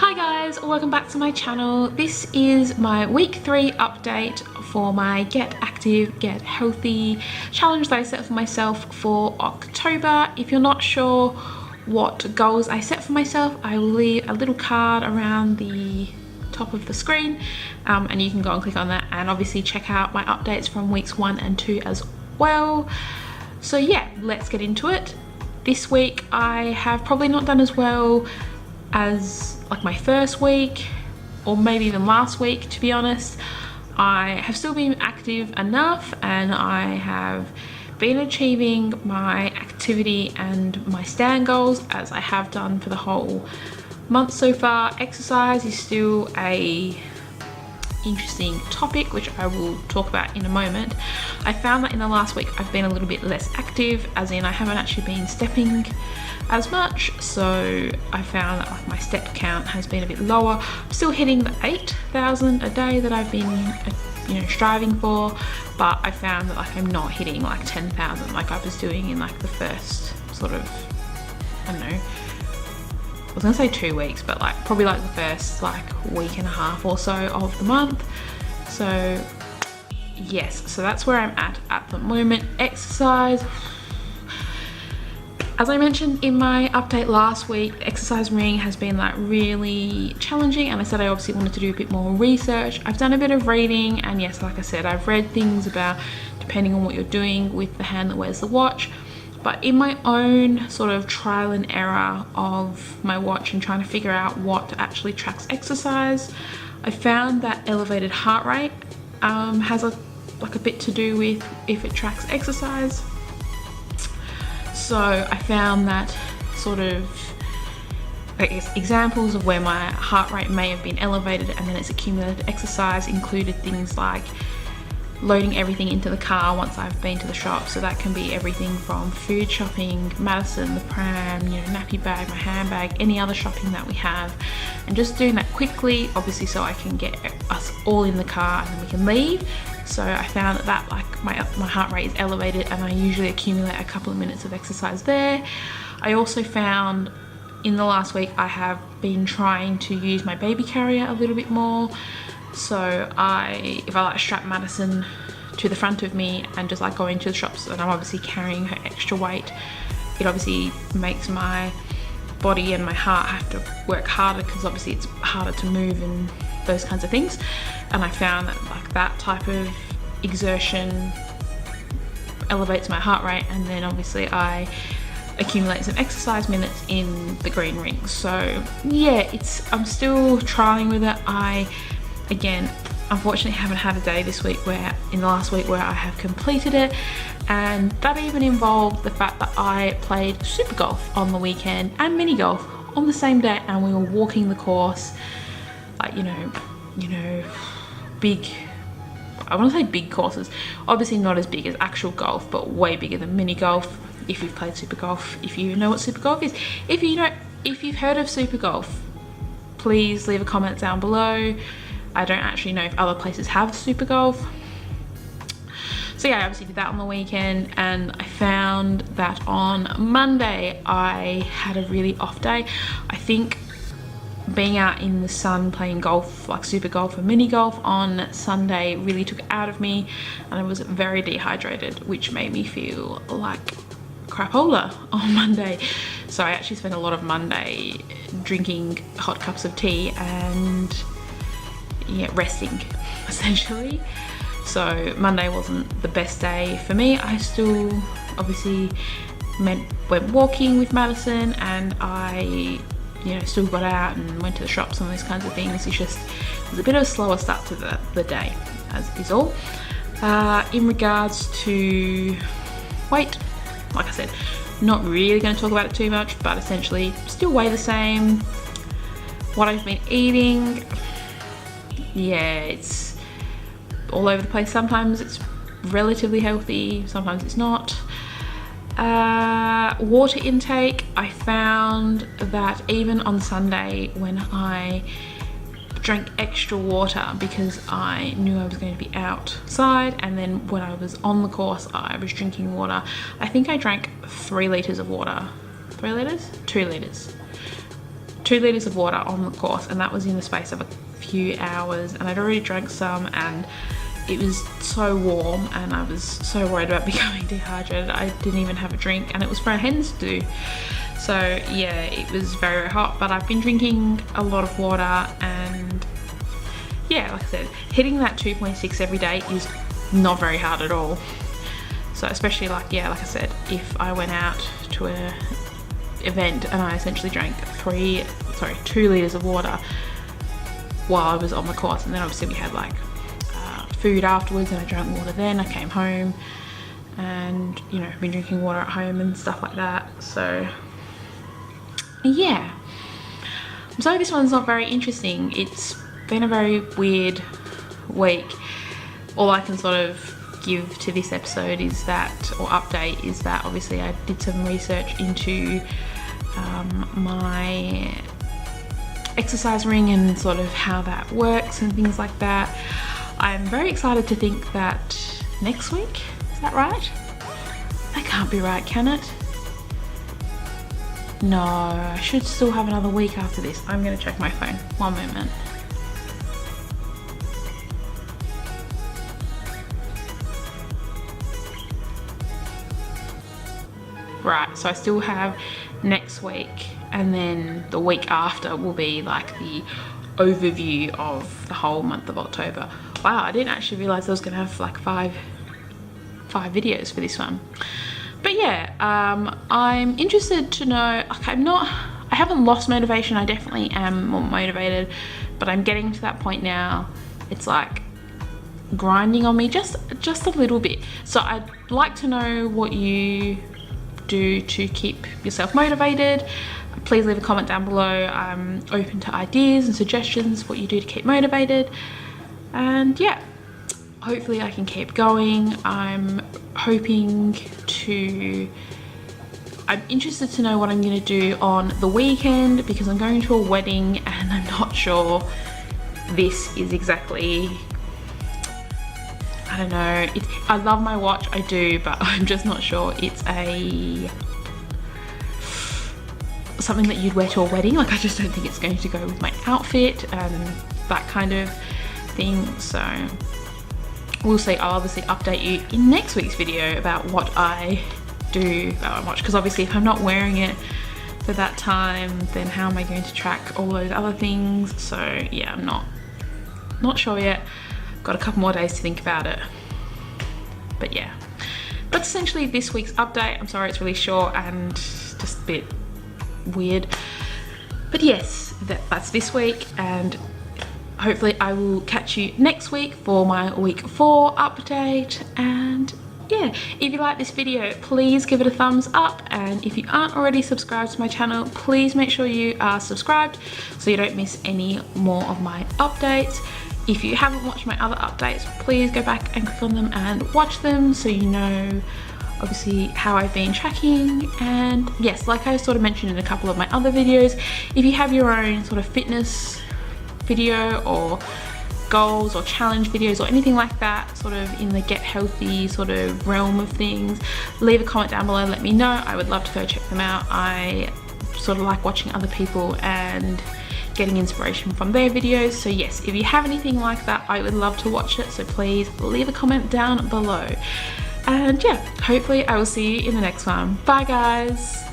Hi guys, welcome back to my channel. This is my week 3 update for my Get Active, Get Healthy challenge that I set for myself for October. If you're not sure what goals I set for myself, I will leave a little card around the top of the screen and you can go and click on that and obviously check out my updates from weeks 1 and 2 as well. So yeah, let's get into it. This week I have probably not done as well as like my first week or maybe even last week, to be honest. I have still been active enough and I have been achieving my activity and my stand goals as I have done for the whole month so far. Exercise is still a interesting topic which I will talk about in a moment. I found that in the last week I've been a little bit less active, as in I haven't actually been stepping as much, so I found that like my step count has been a bit lower. I'm still hitting the 8,000 a day that I've been striving for, but I found that like I'm not hitting like 10,000 like I was doing in like the first sort of, I don't know, I was gonna say 2 weeks, but like probably like the first like week and a half or so of the month. So yes, so that's where I'm at the moment. Exercise, as I mentioned in my update last week, exercise ring has been like really challenging, and I said I obviously wanted to do a bit more research. I've done a bit of reading, and yes, like I said, I've read things about depending on what you're doing with the hand that wears the watch. But in my own sort of trial and error of my watch and trying to figure out what actually tracks exercise, I found that elevated heart rate has a bit to do with if it tracks exercise. So I found that sort of, I guess, examples of where my heart rate may have been elevated and then it's accumulated exercise included things like loading everything into the car once I've been to the shop. So that can be everything from food shopping, Maddison, the pram, nappy bag, my handbag, any other shopping that we have, and just doing that quickly, obviously, so I can get us all in the car and then we can leave. So I found that like my heart rate is elevated and I usually accumulate a couple of minutes of exercise there. I also found in the last week I have been trying to use my baby carrier a little bit more. So if I like strap Maddison to the front of me and just like going to the shops and I'm obviously carrying her extra weight, it obviously makes my body and my heart have to work harder because obviously it's harder to move and those kinds of things. And I found that like that type of exertion elevates my heart rate, and then obviously I accumulate some exercise minutes in the green ring. So yeah, I'm still trialing with it. Again, unfortunately haven't had a day this week in the last week where I have completed it, and that even involved the fact that I played super golf on the weekend and mini golf on the same day, and we were walking the course, like big, I want to say big courses, obviously not as big as actual golf but way bigger than mini golf. If you've played super golf, if you know what super golf is, if you've heard of super golf, please leave a comment down below. I don't actually know if other places have super golf. So yeah, I obviously did that on the weekend, and I found that on Monday I had a really off day. I think being out in the sun playing golf, like super golf and mini golf on Sunday, really took it out of me, and I was very dehydrated, which made me feel like crapola on Monday. So I actually spent a lot of Monday drinking hot cups of tea and resting essentially. So Monday wasn't the best day for me. I still obviously went walking with Maddison, and I still got out and went to the shops and those kinds of things. It was a bit of a slower start to the day, as is all. In regards to weight, like I said, not really going to talk about it too much, but essentially still weigh the same. What I've been eating, yeah, it's all over the place. Sometimes it's relatively healthy, sometimes it's not. Water intake, I found that even on Sunday when I drank extra water because I knew I was going to be outside, and then when I was on the course I was drinking water. I think I drank 3 litres of water. 3 litres? 2 litres. 2 liters of water on the course, and that was in the space of a few hours, and I'd already drank some, and it was so warm and I was so worried about becoming dehydrated. I didn't even have a drink, and it was for our hens to do. So yeah, it was very, very hot, but I've been drinking a lot of water, and yeah, like I said, hitting that 2.6 every day is not very hard at all. So especially like I said, if I went out to a event and I essentially drank 2 liters of water while I was on the course, and then obviously we had like food afterwards, and I drank water then. I came home and, you know, been drinking water at home and stuff like that. So yeah, I'm sorry this one's not very interesting. It's been a very weird week. All I can sort of give to this episode is that, or update, is that obviously I did some research into my exercise ring and sort of how that works and things like that. I'm very excited to think that next week, is that right? That can't be right, can it? No, I should still have another week after this. I'm gonna check my phone, one moment. Right, so I still have next week, and then the week after will be like the overview of the whole month of October. Wow, I didn't actually realize I was gonna have like five videos for this one. But yeah, I'm interested to know, like I haven't lost motivation. I definitely am more motivated, but I'm getting to that point now. It's like grinding on me just a little bit. So I'd like to know what you do to keep yourself motivated. Please leave a comment down below. I'm open to ideas and suggestions, what you do to keep motivated. And yeah, hopefully I can keep going. I'm interested to know what I'm going to do on the weekend, because I'm going to a wedding and I'm not sure this is exactly, I don't know, I love my watch, I do, but I'm just not sure it's something that you'd wear to a wedding. Like, I just don't think it's going to go with my outfit and that kind of thing. So we'll see. I'll obviously update you in next week's video about what I do about my watch, because obviously if I'm not wearing it for that time, then how am I going to track all those other things? So yeah, I'm not sure yet. Got a couple more days to think about it. But yeah, that's essentially this week's update. I'm sorry it's really short and just a bit weird, but yes, that's this week, and hopefully I will catch you next week for my week 4 update. And yeah, if you like this video, please give it a thumbs up, and if you aren't already subscribed to my channel, please make sure you are subscribed so you don't miss any more of my updates. If you haven't watched my other updates, please go back and click on them and watch them so you know obviously how I've been tracking. And yes, like I sort of mentioned in a couple of my other videos, if you have your own sort of fitness video or goals or challenge videos or anything like that, sort of in the get healthy sort of realm of things, leave a comment down below, let me know. I would love to go check them out. I sort of like watching other people and getting inspiration from their videos. So yes, if you have anything like that, I would love to watch it, so please leave a comment down below. And yeah, hopefully I will see you in the next one. Bye guys.